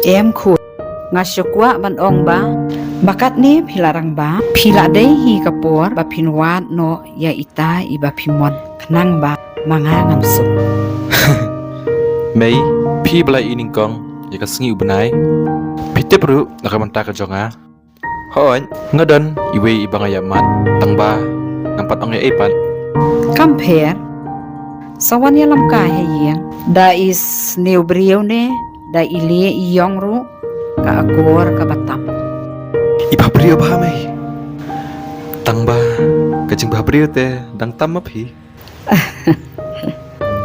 em khut ngasukwa ban ong ba bakat ni pilarang ba pila dei hi kapor ba pinwat no ya ita iba pimon kenang ba manga ngamsu Mei pi balai NGAM ya ka sengi ubenai pitip ru nakamanta ka jonga hon ngadan iwe ibang ayamat tangba nampat ong ya epat compare sawan ya lam ka hayang da is new brio ne da ile iyong ru ka akor ka batam ibabrio ba mai tangba kajing babrio te dang tam pi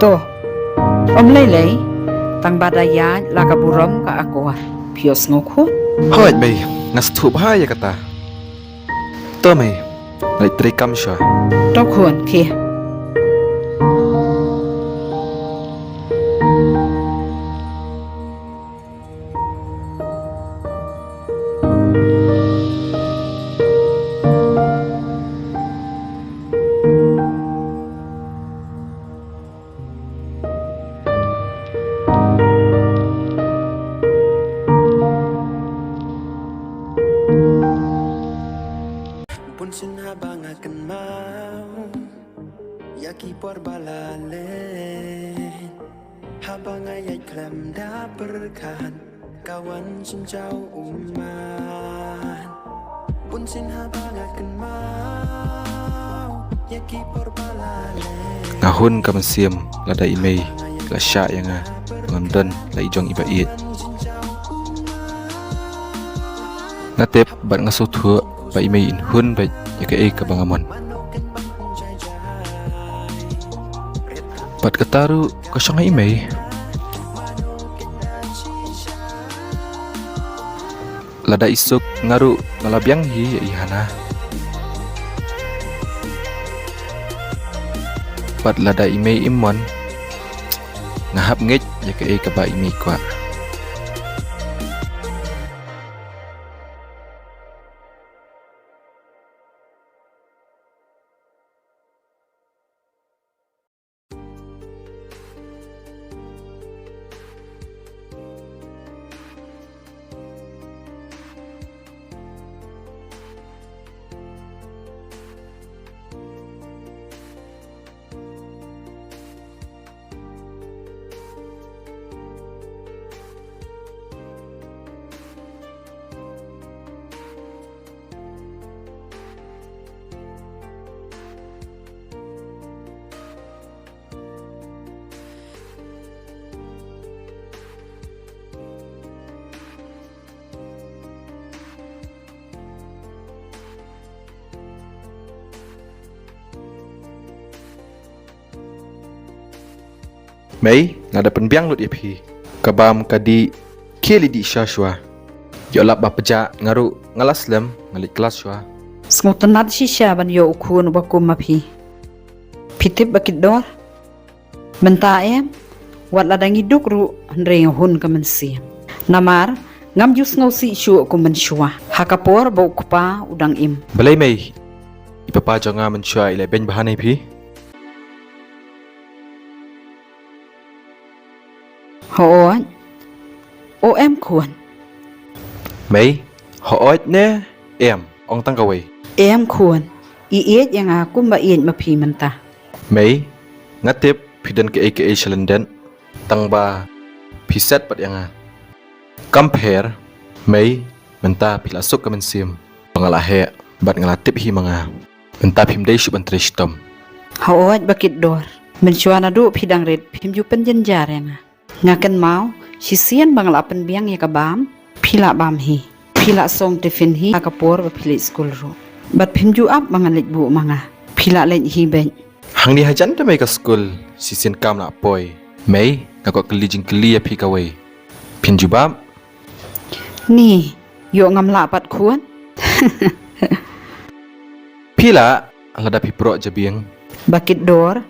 to lei tang badaya la ka burom ka akor pios ngokhu hoi mei ngas thu ba ya kata to mei lai trikam sha to khon khi Yaki por balalen habang ayat klam da berkan kawan sumjau uman punsin habang akan mau yaki por balalen ngahun ka mensiam lada imei la sya yang ngamdan la ijong ibaid natep bat ngasuthua ba imei inhun ba yaka ka bangamon Pat kataru kosong imei lada isuk ngaru ngalabyang hi ihana pat lada imei imon ngahap ngej ya ke ba imei kwa Mei ngada penbiang lut iphi kabam kadi keli di syashwa yolap ba peja ngaru ngalaslam ngalik kelas shwa smutanat shisha ban yo ukhun ba kum mapi pitip bakit dor menta em wat ladang iduk ru ndre hun ka mensi namar ngam jus ngausi shu ku menshwa hakapor ba ukpa udang im balai mei ipapa jonga menshwa ile ben bahane phi Hoon o em khuan Mei hoot ne em ong tang kawai em khuan iet yang aku ba iet mapi menta Mei ngatip PHIDON ke Shalenden tangba piset pat yang compare Mei menta pilasuk ka mensim pangalahe bat ngalatip hi mga menta pimdei shuban trishtom Hoot bakit dor menshwa na du pidang red pimju penjenjar yang ngaken mau sisian banglapan biang ya kabam pila bam hi pila song tifin hi akapor ba pili school ro bat pimju up mangalit bu manga pila len hi ben hang ni hajan ta mai ka school sisian kam na poi Mei ngako kelijing kelia pi kawai pinjubam ni yo ngam la pat khuan pila alada pi pro jabiang bakit dor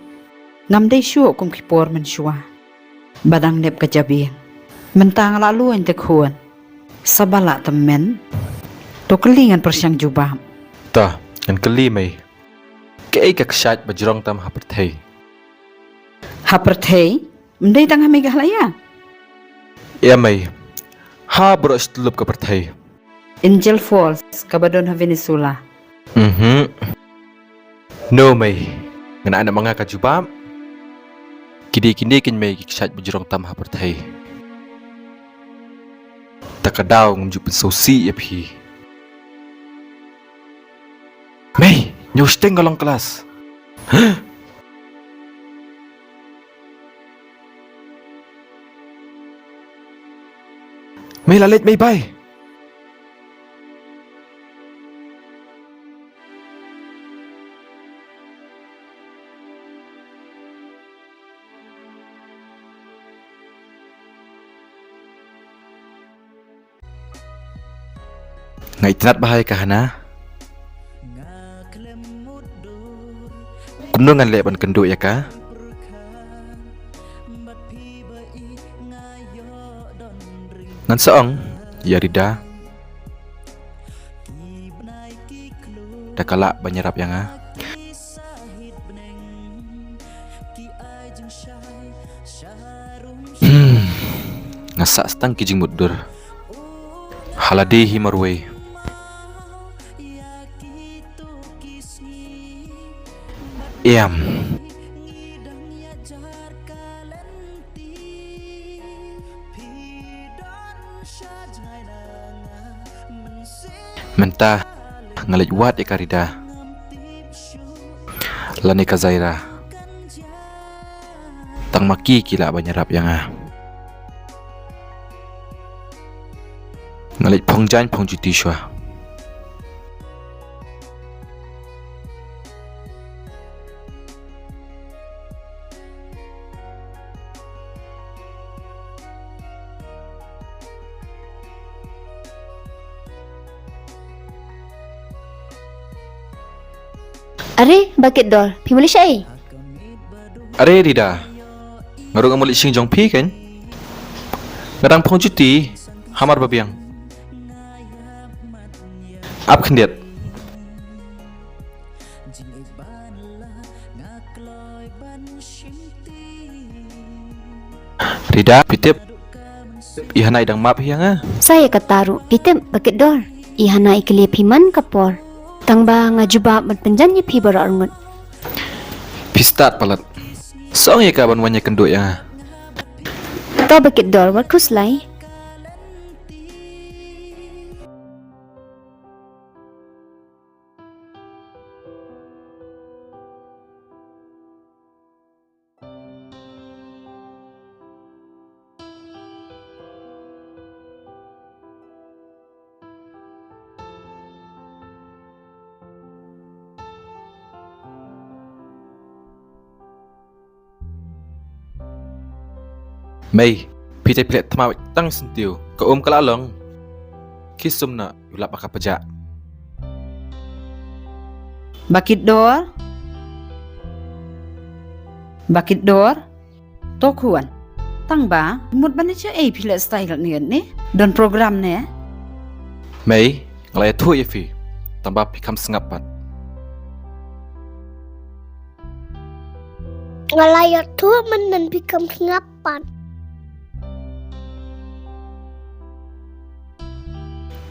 ngam dei shu kum kipor menshwa badang nep kajabiang mentang lalu ente khuan sabala temen to kelingan persyang jubam ta kan keli Mei ke ka kshat bajrong tam haperthei haperthei mendai tang hami gahlaya ya Mei Ha bro istulup ke pertai. Angel Falls kabadon ha Venezuela. No may. Ngana anak mga kajubam. Kini kin may kisat bujurong tam ha pertai. Takadaw ngumjup sosi ya pi. May, nyusteng golong kelas. May lalit may bay. Ngai tinat bahaya kahana. Kuno ngan leban kenduk ya ka? Ngan seong ya rida. Dah kalak banyarap yang ah. Ngasak stang kijing mudur. Haladehi marway. Iam. Mentah ngalit wat ikarida. Lani kazaira. Tang maki kila banyarap yang ah. Ngalit pongjan pongjuti syua. Are, bakit dol? Pi Malaysia ai? Are rida. Ngarung amulit sing jong pi kan? Ngarang pongjuti hamar babiang. Ap kendiat. Rida, pitip. Ihana idang map yang ah. Saya kataru, pitem bakit dol? Ihana ikli piman kapor. Tangba ngajubab berpenjannya pi barangut. Pistat palat. Song ya kaban wanya kenduk yang ah. Tau bakit dol wat KHUBLEI? May, pitai pilet tamawit tang sentiu. Ka kalalong. Kisum na yulap maka pejak. Bakit dor? Bakit dor? Tokuan. Tangba, mut bani cha pila style ni. Don program ni. May, ngalaya tu ya fi. Tambah pikam sengapat. Ngalayat tu menen pikam kengapan.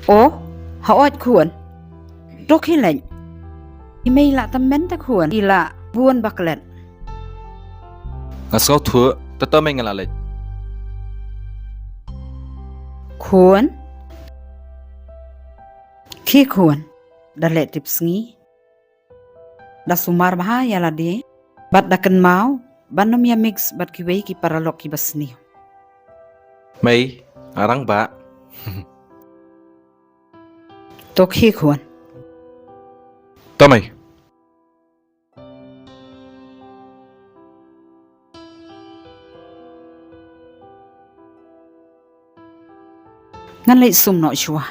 Oh, hawat kuan. Tok hilang. Imei la tamen ta kuan. Ila buan baklet. Ngasau tu, tetap may ngalalit. Kuan. Ki kuan. Dalet tips ngi. Da sumar bahaya la de. Bat daken mau. Banom ya mix bat kiwei ki paralok ki basni. May, arang ba? Tok hi kuan. Tamay. Ngan lay sum no shwa.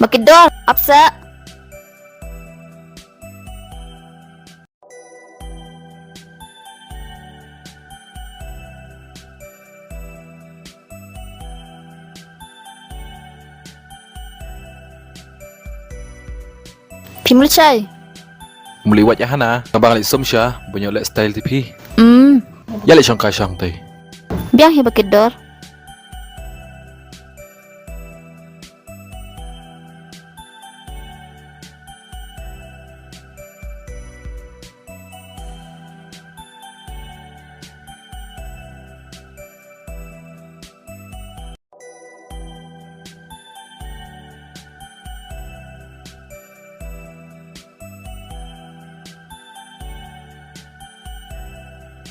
Bakit dol? Apsa? Phim lu chai. Muli wat ya hana, kabang li som sya, banyak lek style tipi. Ya li syang ka syang tay. Biang hi bakit dor.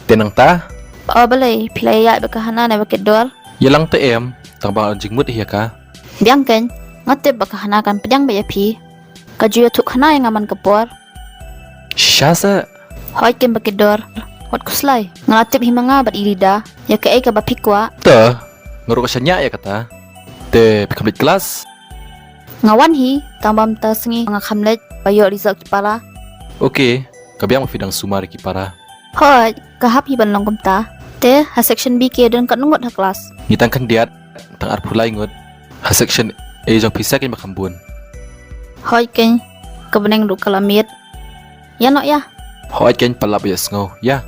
Tenang ta, Oh balai, pilai ya bakahana na bakit dor. yalang TM, tangbang anjing mut hiya ka. Biang kan, ngatip bakahana kan pedang ba ya pi. Kajuya tuk hana yang aman kapor. Syasa, Hoi kan bakit dor. Wat kuslai. Ngatip himanga bat irida. Ya ka ka bapikwa. ta, nguruk syanya ya kata. Te pikamlit kelas. Ngawan hi, tambam ta sengi ngakamlet bayo result kipara. Oke, kabiang mafidang sumari kipara. Hoi, kahap hi ban longkom ta. Te ha section B ke dan kat nungot ha kelas. Ngitang kan diat, tang arpulai ngut. Ha section A jong pisak in makambun. Hoi kan, kebeneng du kalamit. Ya nok ya. Hoat kan palap ya sngo, ya.